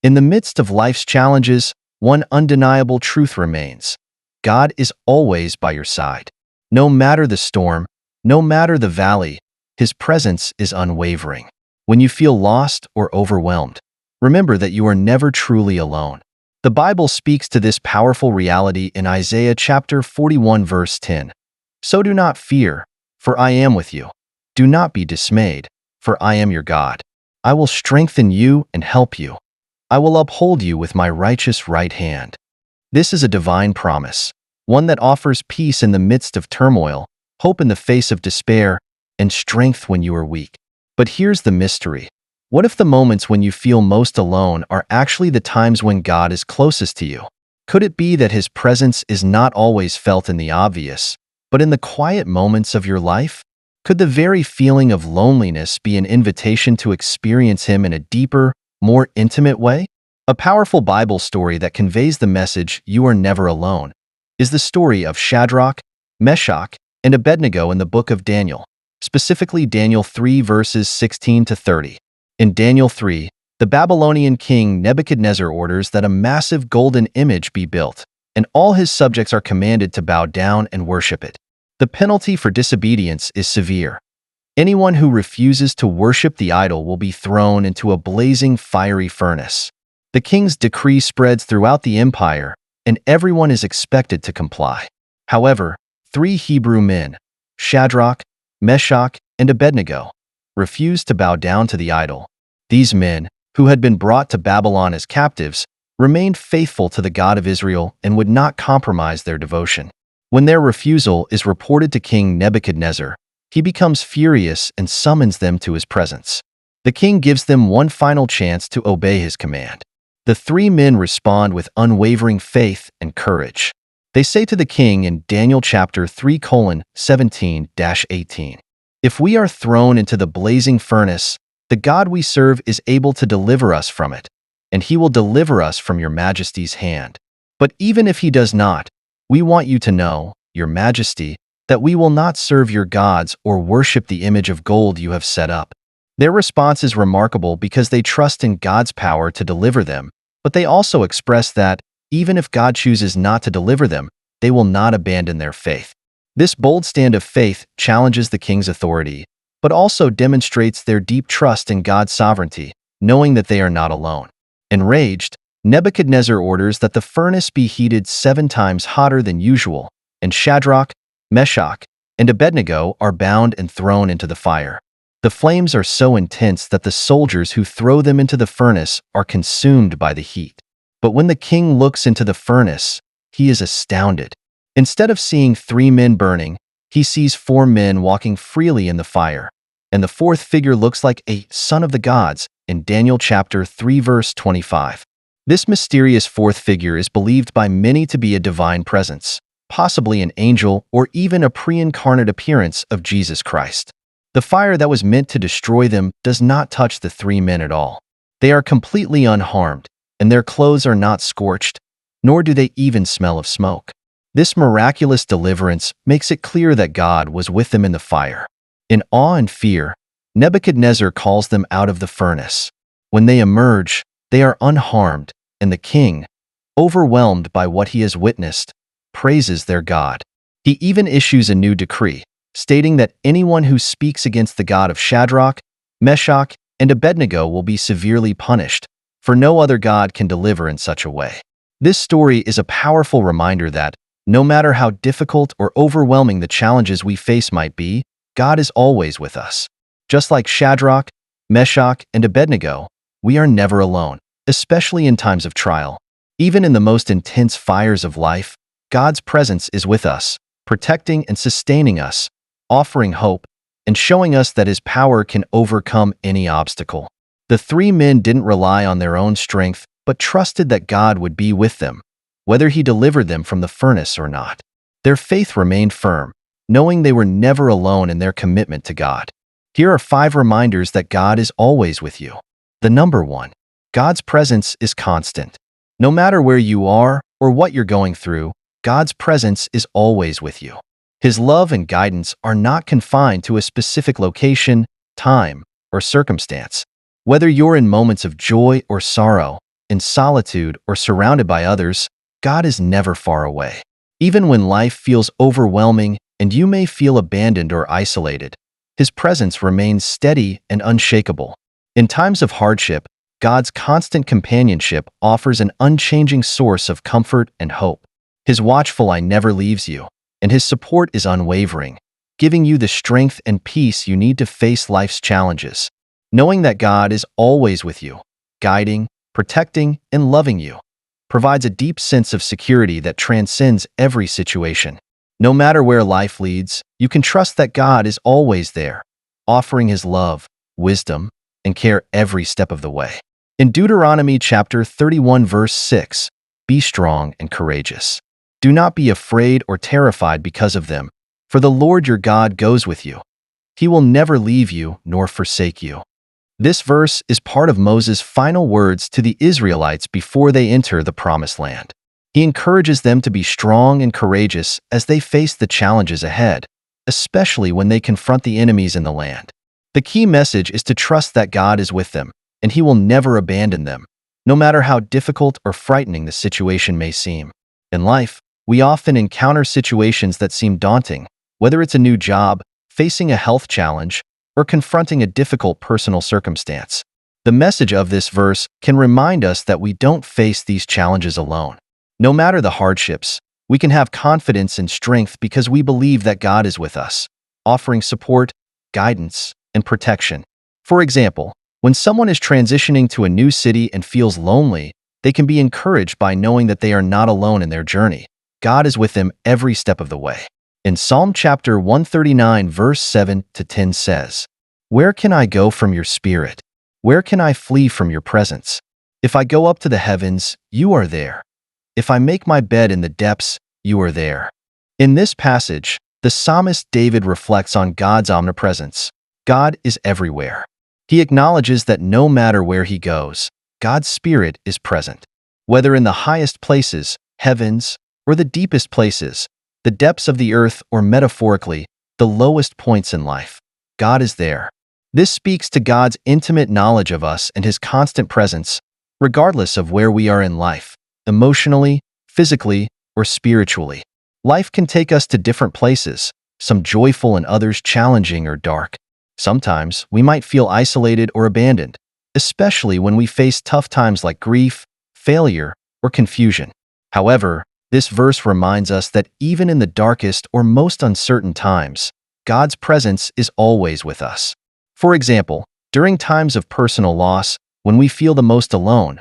In the midst of life's challenges, one undeniable truth remains. God is always by your side. No matter the storm, no matter the valley, His presence is unwavering. When you feel lost or overwhelmed, remember that you are never truly alone. The Bible speaks to this powerful reality in Isaiah chapter 41 verse 10. So do not fear, for I am with you. Do not be dismayed, for I am your God. I will strengthen you and help you. I will uphold you with my righteous right hand. This is a divine promise, one that offers peace in the midst of turmoil, hope in the face of despair, and strength when you are weak. But here's the mystery. What if the moments when you feel most alone are actually the times when God is closest to you? Could it be that His presence is not always felt in the obvious, but in the quiet moments of your life? Could the very feeling of loneliness be an invitation to experience Him in a deeper, more intimate way? A powerful Bible story that conveys the message you are never alone is the story of Shadrach, Meshach, and Abednego in the book of Daniel, specifically Daniel 3 verses 16 to 30. In Daniel 3, the Babylonian king Nebuchadnezzar orders that a massive golden image be built, and all his subjects are commanded to bow down and worship it. The penalty for disobedience is severe. Anyone who refuses to worship the idol will be thrown into a blazing fiery furnace. The king's decree spreads throughout the empire, and everyone is expected to comply. However, 3 Hebrew men, Shadrach, Meshach, and Abednego, refused to bow down to the idol. These men, who had been brought to Babylon as captives, remained faithful to the God of Israel and would not compromise their devotion. When their refusal is reported to King Nebuchadnezzar, he becomes furious and summons them to his presence. The king gives them one final chance to obey his command. The 3 men respond with unwavering faith and courage. They say to the king in Daniel chapter 3:17-18, "If we are thrown into the blazing furnace, the God we serve is able to deliver us from it, and He will deliver us from your majesty's hand. But even if He does not, we want you to know, your majesty, that we will not serve your gods or worship the image of gold you have set up." Their response is remarkable because they trust in God's power to deliver them, but they also express that, even if God chooses not to deliver them, they will not abandon their faith. This bold stand of faith challenges the king's authority, but also demonstrates their deep trust in God's sovereignty, knowing that they are not alone. Enraged, Nebuchadnezzar orders that the furnace be heated 7 times hotter than usual, and Shadrach, Meshach, and Abednego are bound and thrown into the fire. The flames are so intense that the soldiers who throw them into the furnace are consumed by the heat. But when the king looks into the furnace, he is astounded. Instead of seeing 3 men burning, he sees 4 men walking freely in the fire, and the 4th figure looks like a son of the gods in Daniel chapter 3 verse 25. This mysterious 4th figure is believed by many to be a divine presence, possibly an angel or even a pre-incarnate appearance of Jesus Christ. The fire that was meant to destroy them does not touch the 3 men at all. They are completely unharmed, and their clothes are not scorched, nor do they even smell of smoke. This miraculous deliverance makes it clear that God was with them in the fire. In awe and fear, Nebuchadnezzar calls them out of the furnace. When they emerge, they are unharmed, and the king, overwhelmed by what he has witnessed, praises their God. He even issues a new decree, stating that anyone who speaks against the God of Shadrach, Meshach, and Abednego will be severely punished, for no other God can deliver in such a way. This story is a powerful reminder that, no matter how difficult or overwhelming the challenges we face might be, God is always with us. Just like Shadrach, Meshach, and Abednego, we are never alone, especially in times of trial. Even in the most intense fires of life, God's presence is with us, protecting and sustaining us, offering hope, and showing us that His power can overcome any obstacle. The 3 men didn't rely on their own strength, but trusted that God would be with them, whether He delivered them from the furnace or not. Their faith remained firm, knowing they were never alone in their commitment to God. Here are 5 reminders that God is always with you. The number 1. God's presence is constant. No matter where you are or what you're going through, God's presence is always with you. His love and guidance are not confined to a specific location, time, or circumstance. Whether you're in moments of joy or sorrow, in solitude, or surrounded by others, God is never far away. Even when life feels overwhelming and you may feel abandoned or isolated, His presence remains steady and unshakable. In times of hardship, God's constant companionship offers an unchanging source of comfort and hope. His watchful eye never leaves you, and His support is unwavering, giving you the strength and peace you need to face life's challenges. Knowing that God is always with you, guiding, protecting, and loving you, provides a deep sense of security that transcends every situation. No matter where life leads, you can trust that God is always there, offering His love, wisdom, and care every step of the way. In Deuteronomy chapter 31 verse 6, "Be strong and courageous. Do not be afraid or terrified because of them, for the Lord your God goes with you. He will never leave you nor forsake you." This verse is part of Moses' final words to the Israelites before they enter the Promised Land. He encourages them to be strong and courageous as they face the challenges ahead, especially when they confront the enemies in the land. The key message is to trust that God is with them, and He will never abandon them, no matter how difficult or frightening the situation may seem. In life, we often encounter situations that seem daunting, whether it's a new job, facing a health challenge, or confronting a difficult personal circumstance. The message of this verse can remind us that we don't face these challenges alone. No matter the hardships, we can have confidence and strength because we believe that God is with us, offering support, guidance, and protection. For example, when someone is transitioning to a new city and feels lonely, they can be encouraged by knowing that they are not alone in their journey. God is with them every step of the way. In Psalm chapter 139 verse 7 to 10 says, "Where can I go from your spirit? Where can I flee from your presence? If I go up to the heavens, you are there. If I make my bed in the depths, you are there." In this passage, the psalmist David reflects on God's omnipresence. God is everywhere. He acknowledges that no matter where he goes, God's Spirit is present. Whether in the highest places, heavens, or the deepest places, the depths of the earth, or metaphorically, the lowest points in life, God is there. This speaks to God's intimate knowledge of us and His constant presence, regardless of where we are in life, emotionally, physically, or spiritually. Life can take us to different places, some joyful and others challenging or dark. Sometimes we might feel isolated or abandoned, especially when we face tough times like grief, failure, or confusion. However, this verse reminds us that even in the darkest or most uncertain times, God's presence is always with us. For example, during times of personal loss, when we feel the most alone,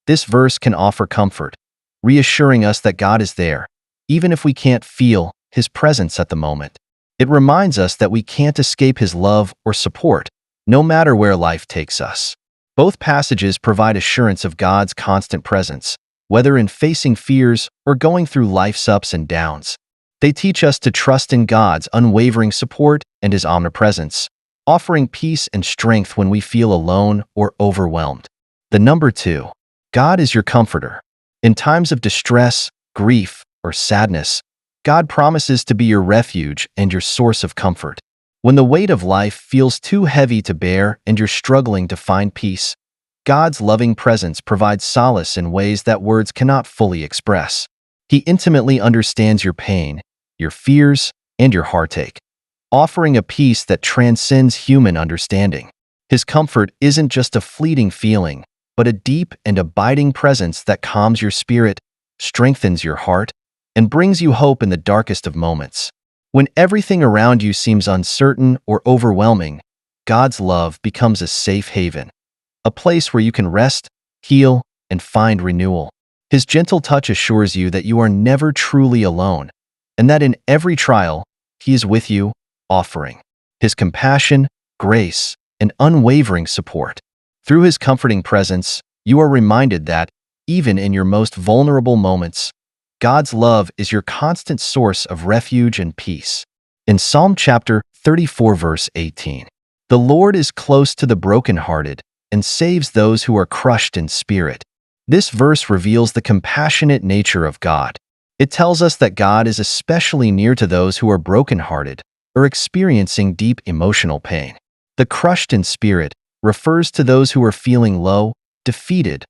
this verse can offer comfort, reassuring us that God is there, even if we can't feel His presence at the moment. It reminds us that we can't escape His love or support, no matter where life takes us. Both passages provide assurance of God's constant presence, whether in facing fears or going through life's ups and downs. They teach us to trust in God's unwavering support and His omnipresence, offering peace and strength when we feel alone or overwhelmed. The number 2. God is your comforter. In times of distress, grief, or sadness, God promises to be your refuge and your source of comfort. When the weight of life feels too heavy to bear and you're struggling to find peace, God's loving presence provides solace in ways that words cannot fully express. He intimately understands your pain, your fears, and your heartache, offering a peace that transcends human understanding. His comfort isn't just a fleeting feeling, but a deep and abiding presence that calms your spirit, strengthens your heart, and brings you hope in the darkest of moments. When everything around you seems uncertain or overwhelming, God's love becomes a safe haven, a place where you can rest, heal, and find renewal. His gentle touch assures you that you are never truly alone, and that in every trial, He is with you, offering His compassion, grace, and unwavering support. Through His comforting presence, you are reminded that, even in your most vulnerable moments, God's love is your constant source of refuge and peace. In Psalm chapter 34 verse 18, "The Lord is close to the brokenhearted and saves those who are crushed in spirit." This verse reveals the compassionate nature of God. It tells us that God is especially near to those who are brokenhearted or experiencing deep emotional pain. The crushed in spirit refers to those who are feeling low, defeated,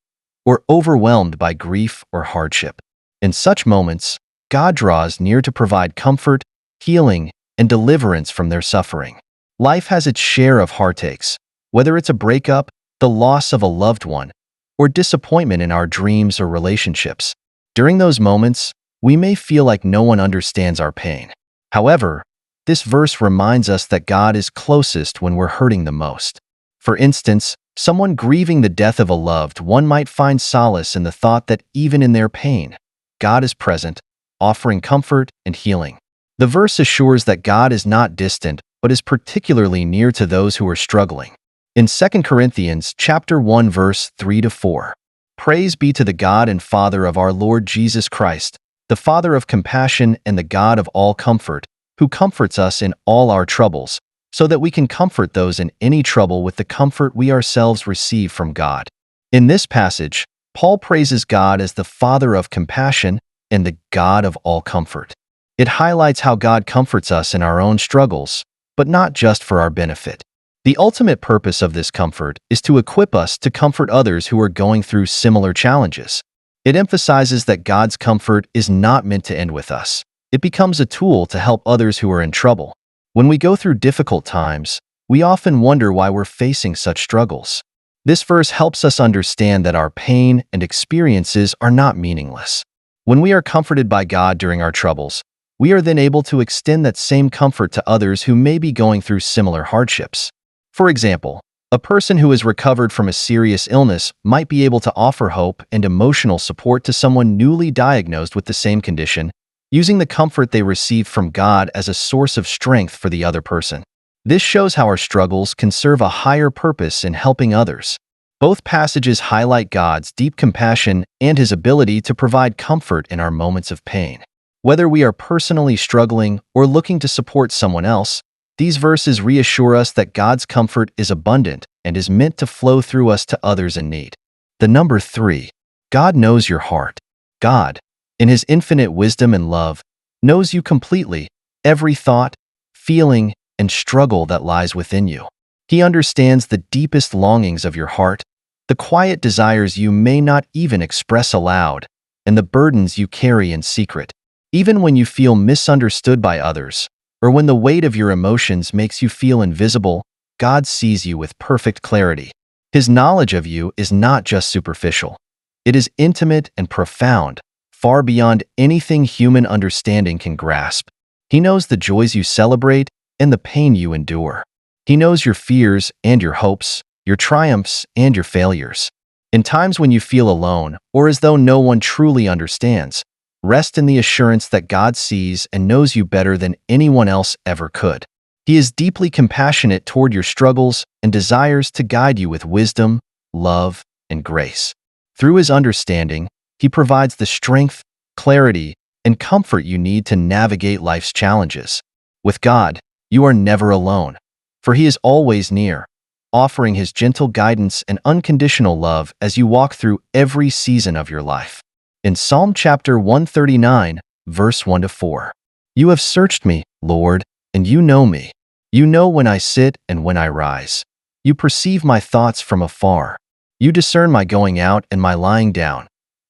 or overwhelmed by grief or hardship. In such moments, God draws near to provide comfort, healing, and deliverance from their suffering. Life has its share of heartaches, whether it's a breakup, the loss of a loved one, or disappointment in our dreams or relationships. During those moments, we may feel like no one understands our pain. However, this verse reminds us that God is closest when we're hurting the most. For instance, someone grieving the death of a loved one might find solace in the thought that even in their pain, God is present, offering comfort and healing. The verse assures that God is not distant, but is particularly near to those who are struggling. In 2 Corinthians chapter 1 verse 3-4, "Praise be to the God and Father of our Lord Jesus Christ, the Father of compassion and the God of all comfort, who comforts us in all our troubles, so that we can comfort those in any trouble with the comfort we ourselves receive from God." In this passage, Paul praises God as the Father of compassion and the God of all comfort. It highlights how God comforts us in our own struggles, but not just for our benefit. The ultimate purpose of this comfort is to equip us to comfort others who are going through similar challenges. It emphasizes that God's comfort is not meant to end with us. It becomes a tool to help others who are in trouble. When we go through difficult times, we often wonder why we're facing such struggles. This verse helps us understand that our pain and experiences are not meaningless. When we are comforted by God during our troubles, we are then able to extend that same comfort to others who may be going through similar hardships. For example, a person who has recovered from a serious illness might be able to offer hope and emotional support to someone newly diagnosed with the same condition, using the comfort they received from God as a source of strength for the other person. This shows how our struggles can serve a higher purpose in helping others. Both passages highlight God's deep compassion and His ability to provide comfort in our moments of pain. Whether we are personally struggling or looking to support someone else, these verses reassure us that God's comfort is abundant and is meant to flow through us to others in need. The number 3, God knows your heart. God, in His infinite wisdom and love, knows you completely, every thought, feeling, and struggle that lies within you. He understands the deepest longings of your heart, the quiet desires you may not even express aloud, and the burdens you carry in secret. Even when you feel misunderstood by others, or when the weight of your emotions makes you feel invisible, God sees you with perfect clarity. His knowledge of you is not just superficial. It is intimate and profound, far beyond anything human understanding can grasp. He knows the joys you celebrate and the pain you endure. He knows your fears and your hopes, your triumphs and your failures. In times when you feel alone, or as though no one truly understands, rest in the assurance that God sees and knows you better than anyone else ever could. He is deeply compassionate toward your struggles and desires to guide you with wisdom, love, and grace. Through His understanding, He provides the strength, clarity, and comfort you need to navigate life's challenges. With God, you are never alone, for He is always near, offering His gentle guidance and unconditional love as you walk through every season of your life. In Psalm chapter 139, verse 1-4, "You have searched me, Lord, and you know me. You know when I sit and when I rise. You perceive my thoughts from afar. You discern my going out and my lying down.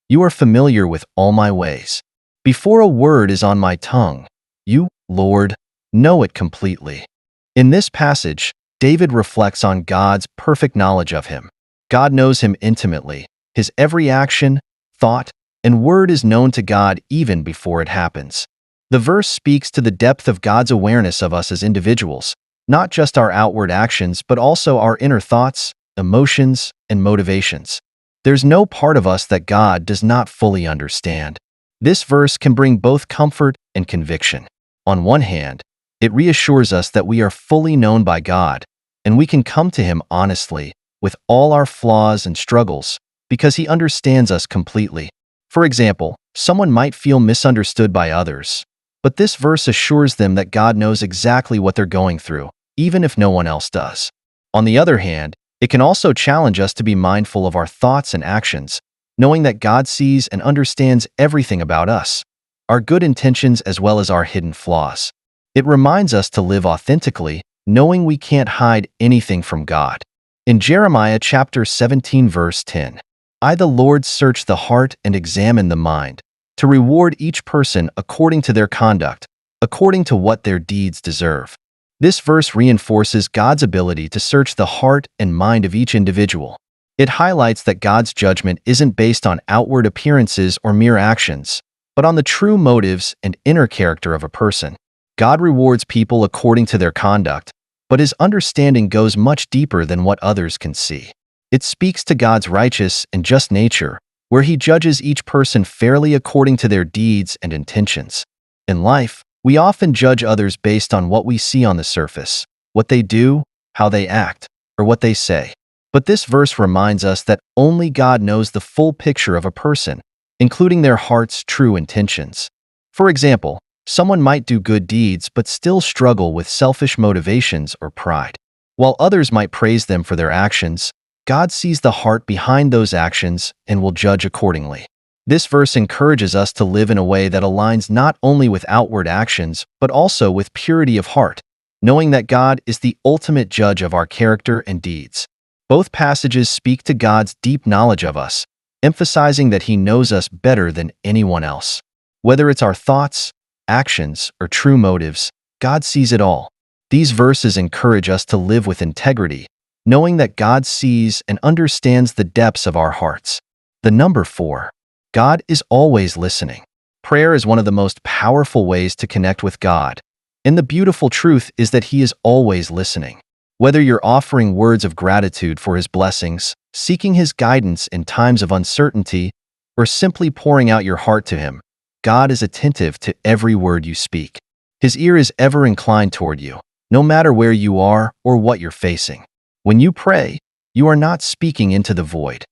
You are familiar with all my ways. Before a word is on my tongue, you, Lord, know it completely." In this passage, David reflects on God's perfect knowledge of him. God knows him intimately. His every action, thought, and word is known to God even before it happens. The verse speaks to the depth of God's awareness of us as individuals, not just our outward actions but also our inner thoughts, emotions, and motivations. There's no part of us that God does not fully understand. This verse can bring both comfort and conviction. On one hand, it reassures us that we are fully known by God, and we can come to Him honestly, with all our flaws and struggles, because He understands us completely. For example, someone might feel misunderstood by others, but this verse assures them that God knows exactly what they're going through, even if no one else does. On the other hand, it can also challenge us to be mindful of our thoughts and actions, knowing that God sees and understands everything about us, our good intentions as well as our hidden flaws. It reminds us to live authentically, knowing we can't hide anything from God. In Jeremiah chapter 17 verse 10, "I, the Lord, search the heart and examine the mind, to reward each person according to their conduct, according to what their deeds deserve." This verse reinforces God's ability to search the heart and mind of each individual. It highlights that God's judgment isn't based on outward appearances or mere actions, but on the true motives and inner character of a person. God rewards people according to their conduct, but his understanding goes much deeper than what others can see. It speaks to God's righteous and just nature, where he judges each person fairly according to their deeds and intentions. In life, we often judge others based on what we see on the surface, what they do, how they act, or what they say. But this verse reminds us that only God knows the full picture of a person, including their heart's true intentions. For example, someone might do good deeds but still struggle with selfish motivations or pride. While others might praise them for their actions, God sees the heart behind those actions and will judge accordingly. This verse encourages us to live in a way that aligns not only with outward actions, but also with purity of heart, knowing that God is the ultimate judge of our character and deeds. Both passages speak to God's deep knowledge of us, emphasizing that he knows us better than anyone else. Whether it's our thoughts, actions, or true motives, God sees it all. These verses encourage us to live with integrity, knowing that God sees and understands the depths of our hearts. The number 4. God is always listening. Prayer is one of the most powerful ways to connect with God, and the beautiful truth is that he is always listening. Whether you're offering words of gratitude for his blessings, seeking his guidance in times of uncertainty, or simply pouring out your heart to him, God is attentive to every word you speak. His ear is ever inclined toward you, no matter where you are or what you're facing. When you pray, you are not speaking into the void.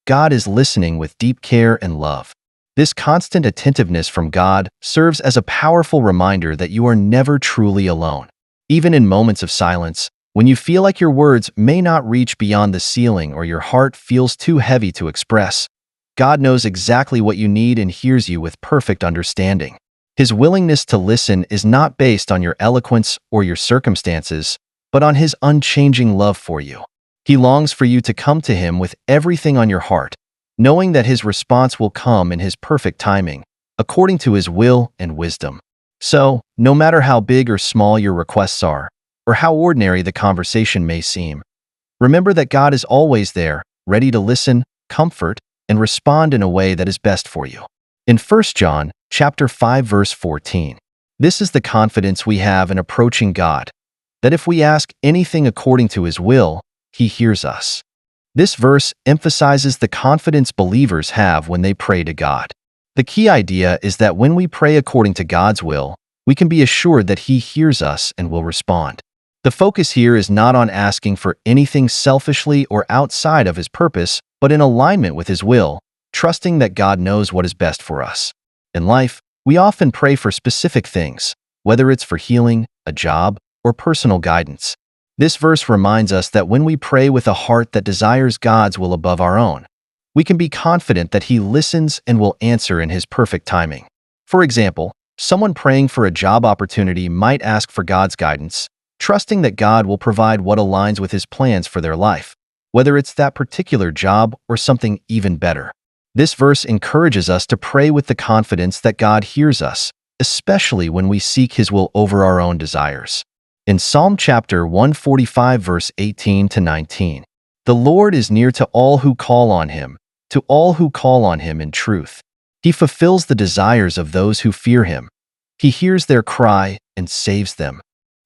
God is listening with deep care and love. This constant attentiveness from God serves as a powerful reminder that you are never truly alone. Even in moments of silence, when you feel like your words may not reach beyond the ceiling or your heart feels too heavy to express, God knows exactly what you need and hears you with perfect understanding. His willingness to listen is not based on your eloquence or your circumstances, but on his unchanging love for you. He longs for you to come to him with everything on your heart, knowing that his response will come in his perfect timing, according to his will and wisdom. So, no matter how big or small your requests are, or how ordinary the conversation may seem, remember that God is always there, ready to listen, comfort, and respond in a way that is best for you. In 1 John chapter 5 verse 14, this is the confidence we have in approaching God, that if we ask anything according to his will, he hears us. This verse emphasizes the confidence believers have when they pray to God. The key idea is that when we pray according to God's will, we can be assured that he hears us and will respond. The focus here is not on asking for anything selfishly or outside of his purpose, but in alignment with his will, trusting that God knows what is best for us. In life, we often pray for specific things, whether it's for healing, a job, or personal guidance. This verse reminds us that when we pray with a heart that desires God's will above our own, we can be confident that he listens and will answer in his perfect timing. For example, someone praying for a job opportunity might ask for God's guidance, trusting that God will provide what aligns with his plans for their life, whether it's that particular job or something even better. This verse encourages us to pray with the confidence that God hears us, especially when we seek his will over our own desires. In Psalm chapter 145 verse 18 to 19, "The Lord is near to all who call on him, to all who call on him in truth. He fulfills the desires of those who fear him. He hears their cry and saves them."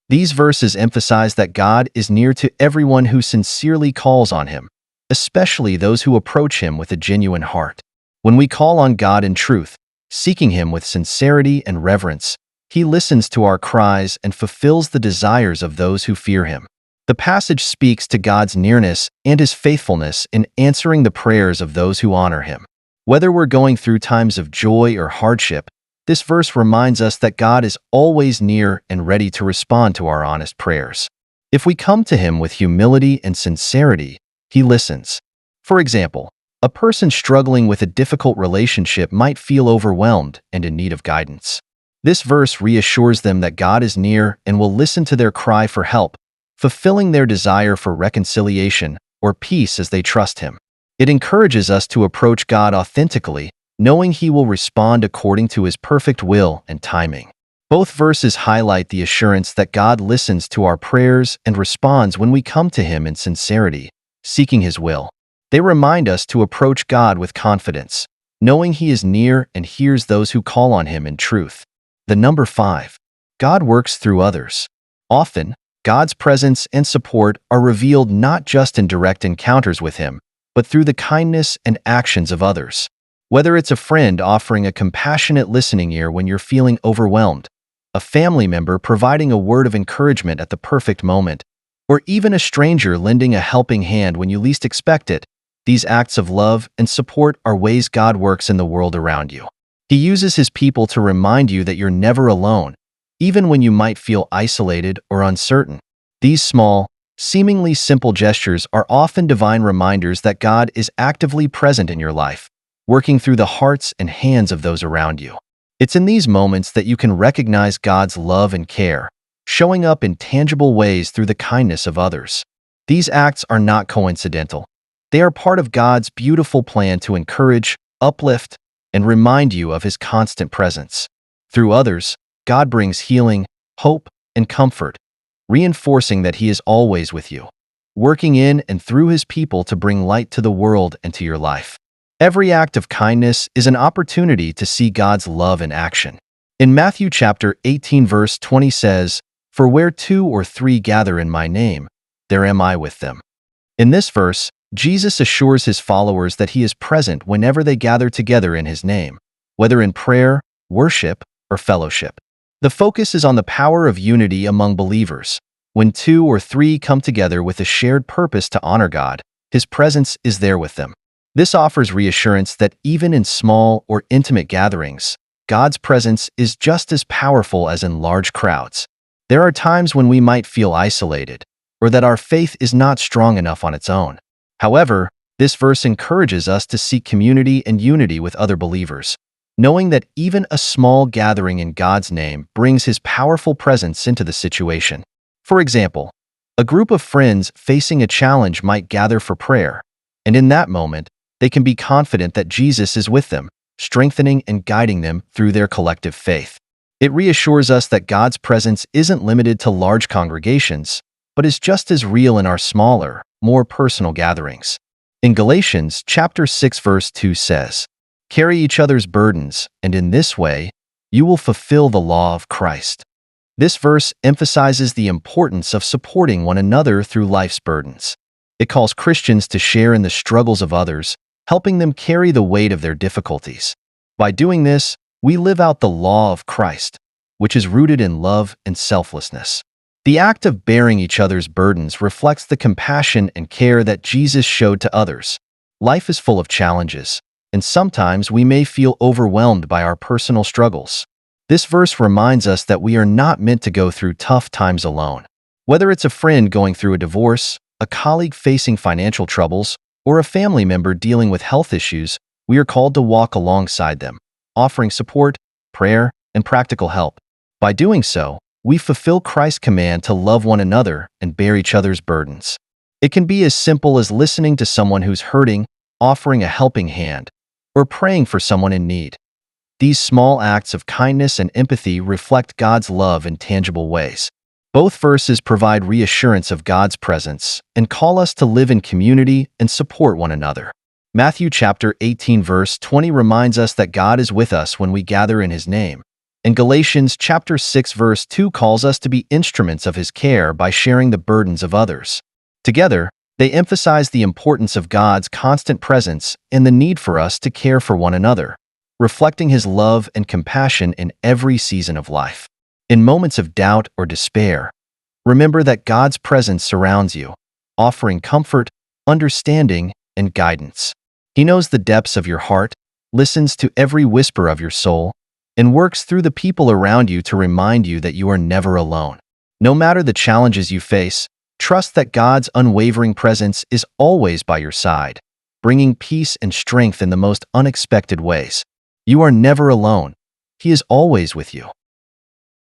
These verses emphasize that God is near to everyone who sincerely calls on him, especially those who approach him with a genuine heart. When we call on God in truth, seeking him with sincerity and reverence, he listens to our cries and fulfills the desires of those who fear him. The passage speaks to God's nearness and his faithfulness in answering the prayers of those who honor him. Whether we're going through times of joy or hardship, this verse reminds us that God is always near and ready to respond to our honest prayers. If we come to him with humility and sincerity, he listens. For example, a person struggling with a difficult relationship might feel overwhelmed and in need of guidance. This verse reassures them that God is near and will listen to their cry for help, fulfilling their desire for reconciliation or peace as they trust him. It encourages us to approach God authentically, knowing He will respond according to His perfect will and timing. Both verses highlight the assurance that God listens to our prayers and responds when we come to Him in sincerity, seeking His will. They remind us to approach God with confidence, knowing He is near and hears those who call on Him in truth. The number 5. God works through others. Often, God's presence and support are revealed not just in direct encounters with Him, but through the kindness and actions of others. Whether it's a friend offering a compassionate listening ear when you're feeling overwhelmed, a family member providing a word of encouragement at the perfect moment, or even a stranger lending a helping hand when you least expect it, these acts of love and support are ways God works in the world around you. He uses His people to remind you that you're never alone, even when you might feel isolated or uncertain. These small, seemingly simple gestures are often divine reminders that God is actively present in your life, working through the hearts and hands of those around you. It's in these moments that you can recognize God's love and care, showing up in tangible ways through the kindness of others. These acts are not coincidental. They are part of God's beautiful plan to encourage, uplift, and remind you of His constant presence. Through others, God brings healing, hope, and comfort, reinforcing that He is always with you, working in and through His people to bring light to the world and to your life. Every act of kindness is an opportunity to see God's love in action. In Matthew chapter 18 verse 20 says, "For where 2 or 3 gather in my name, there am I with them." In this verse, Jesus assures His followers that He is present whenever they gather together in His name, whether in prayer, worship, or fellowship. The focus is on the power of unity among believers. When 2 or 3 come together with a shared purpose to honor God, His presence is there with them. This offers reassurance that even in small or intimate gatherings, God's presence is just as powerful as in large crowds. There are times when we might feel isolated, or that our faith is not strong enough on its own. However, this verse encourages us to seek community and unity with other believers, knowing that even a small gathering in God's name brings His powerful presence into the situation. For example, a group of friends facing a challenge might gather for prayer, and in that moment, they can be confident that Jesus is with them, strengthening and guiding them through their collective faith. It reassures us that God's presence isn't limited to large congregations, but is just as real in our smaller, more personal gatherings. In Galatians chapter 6 verse 2 says, "Carry each other's burdens, and in this way, you will fulfill the law of Christ." This verse emphasizes the importance of supporting one another through life's burdens. It calls Christians to share in the struggles of others, helping them carry the weight of their difficulties. By doing this, we live out the law of Christ, which is rooted in love and selflessness. The act of bearing each other's burdens reflects the compassion and care that Jesus showed to others. Life is full of challenges, and sometimes we may feel overwhelmed by our personal struggles. This verse reminds us that we are not meant to go through tough times alone. Whether it's a friend going through a divorce, a colleague facing financial troubles, or a family member dealing with health issues, we are called to walk alongside them, offering support, prayer, and practical help. By doing so, we fulfill Christ's command to love one another and bear each other's burdens. It can be as simple as listening to someone who's hurting, offering a helping hand, or praying for someone in need. These small acts of kindness and empathy reflect God's love in tangible ways. Both verses provide reassurance of God's presence and call us to live in community and support one another. Matthew chapter 18 verse 20 reminds us that God is with us when we gather in His name. And Galatians chapter 6 verse 2 calls us to be instruments of His care by sharing the burdens of others. Together, they emphasize the importance of God's constant presence and the need for us to care for one another, reflecting His love and compassion in every season of life. In moments of doubt or despair, remember that God's presence surrounds you, offering comfort, understanding, and guidance. He knows the depths of your heart, listens to every whisper of your soul, and works through the people around you to remind you that you are never alone. No matter the challenges you face, trust that God's unwavering presence is always by your side, bringing peace and strength in the most unexpected ways. You are never alone. He is always with you.